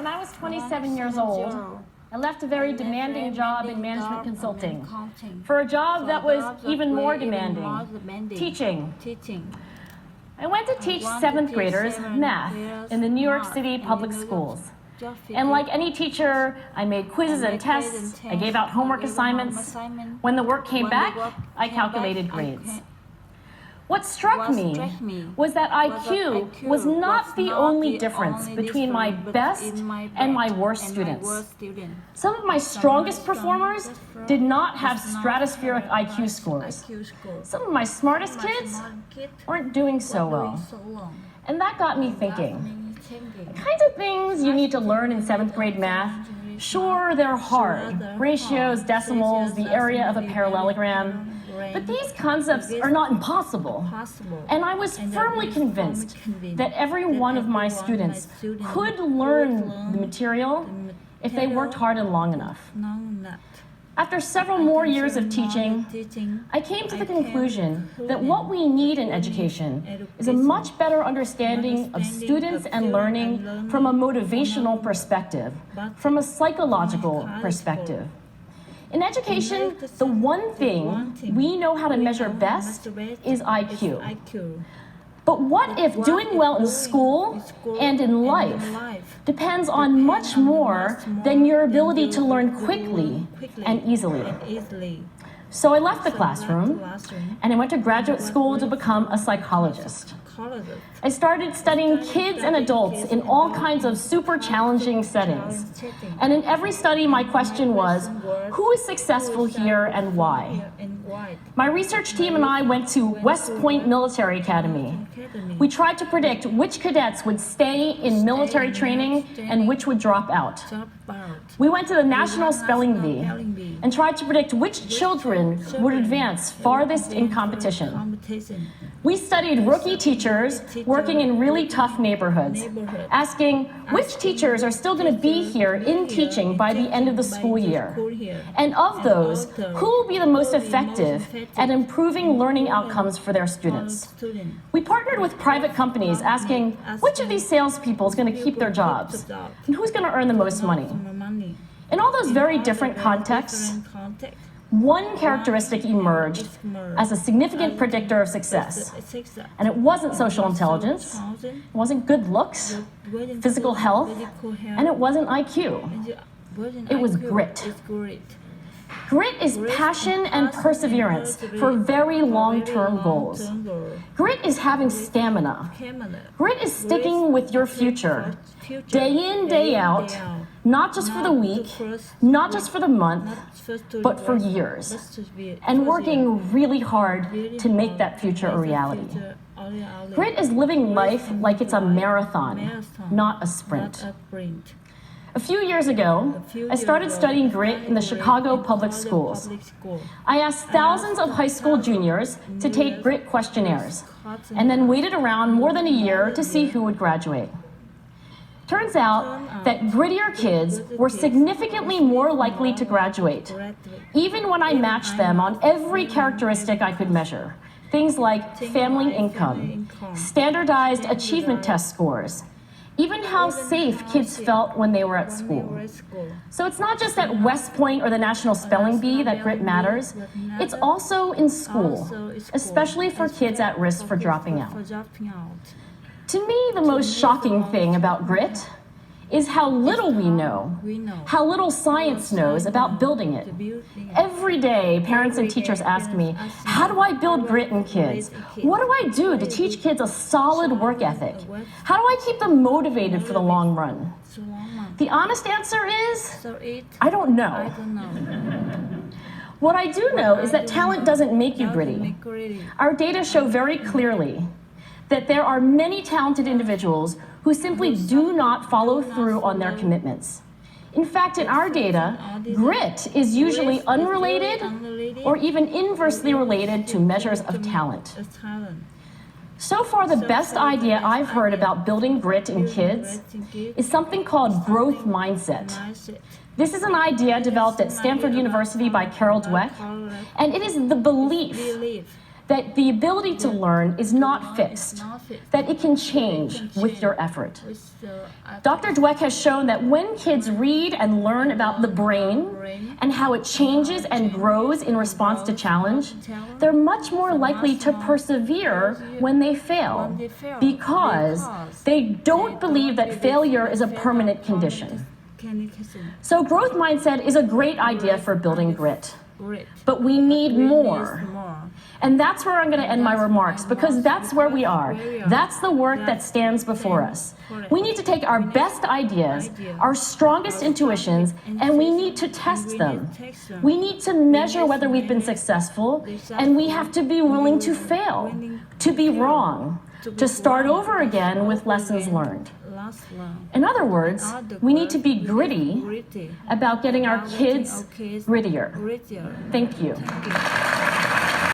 When I was 27 years old, I left a very demanding job in management consulting for a job that was even more demanding, teaching. I went to teach 7th graders math in the New York City public schools. And like any teacher, I made quizzes and tests, I gave out homework assignments. When the work came back, I calculated grades. What struck me was that IQ was not the only difference between my best and my worst students. Some of my strongest performers did not have stratospheric IQ scores. Some of my smartest kids weren't doing so well. And that got me thinking, the kinds of things you need to learn in 7th grade math, sure, they're hard. Ratios, decimals, the area of a parallelogram. But these concepts are not impossible. And I was firmly convinced that every one of my students could learn the material if they worked hard and long enough. After several more years of teaching, I came to the conclusion that what we need in education is a much better understanding of students and learning from a motivational perspective, from a psychological perspective. In education, the one thing we know how to measure best is IQ. But what if doing well in school and in life depends on much more than your ability to learn quickly and easily? So I left the classroom and I went to graduate school to become a psychologist. I started studying kids and adults in all kinds of super challenging settings. And in every study, my question was, who is successful here and why? My research team and I went to West Point Military Academy. We tried to predict which cadets would stay in military training and which would drop out. We went to the National Spelling Bee and tried to predict which children would advance farthest in competition. We studied rookie teachers working in really tough neighborhoods, asking which teachers are still going to be here in teaching by the end of the school year. And of those, who will be the most effective at improving learning outcomes for their students? We partnered with private companies asking which of these salespeople is going to keep their jobs and who's going to earn the most money. In all those very different contexts, one characteristic emerged as a significant predictor of success. And it wasn't social intelligence, it wasn't good looks, physical health, and it wasn't IQ. It was grit. Grit is passion and perseverance for very long-term goals. Grit is having stamina. Grit is sticking with your future, day in, day out, not just for the week, not just for the month, but for years, and working really hard to make that future a reality. Grit is living life like it's a marathon, not a sprint. A few years ago, I started studying grit in the Chicago public schools. I asked thousands of high school juniors to take grit questionnaires, and then waited around more than a year to see who would graduate. Turns out that grittier kids were significantly more likely to graduate, even when I matched them on every characteristic I could measure. Things like family income, standardized achievement test scores, even how safe kids felt when they were at school. So it's not just at West Point or the National Spelling Bee that grit matters, it's also in school, especially for kids at risk for dropping out. To me, the most shocking thing about grit is how little we know, how little science knows about building it. Every day, parents and teachers ask me, how do I build grit in kids? What do I do to teach kids a solid work ethic? How do I keep them motivated for the long run? The honest answer is, I don't know. What I do know is that talent doesn't make you gritty. Our data show very clearly that there are many talented individuals who simply do not follow through on their commitments. In fact, in our data, grit is usually unrelated or even inversely related to measures of talent. So far, the best idea I've heard about building grit in kids is something called growth mindset. This is an idea developed at Stanford University by Carol Dweck, and it is the belief that the ability to learn is not fixed, that it can change with your effort. Dr. Dweck has shown that when kids read and learn about the brain and how it changes and grows in response to challenge, they're much more likely to persevere when they fail, because they don't believe that failure is a permanent condition. So growth mindset is a great idea for building grit, but we need more. And that's where I'm going to end my remarks, because that's where we are. That's the work that stands before us. We need to take our best ideas, our strongest intuitions, and we need to test them. We need to measure whether we've been successful, and we have to be willing to fail, to be wrong, to start over again with lessons learned. In other words, we need to be gritty about getting our kids grittier. Thank you.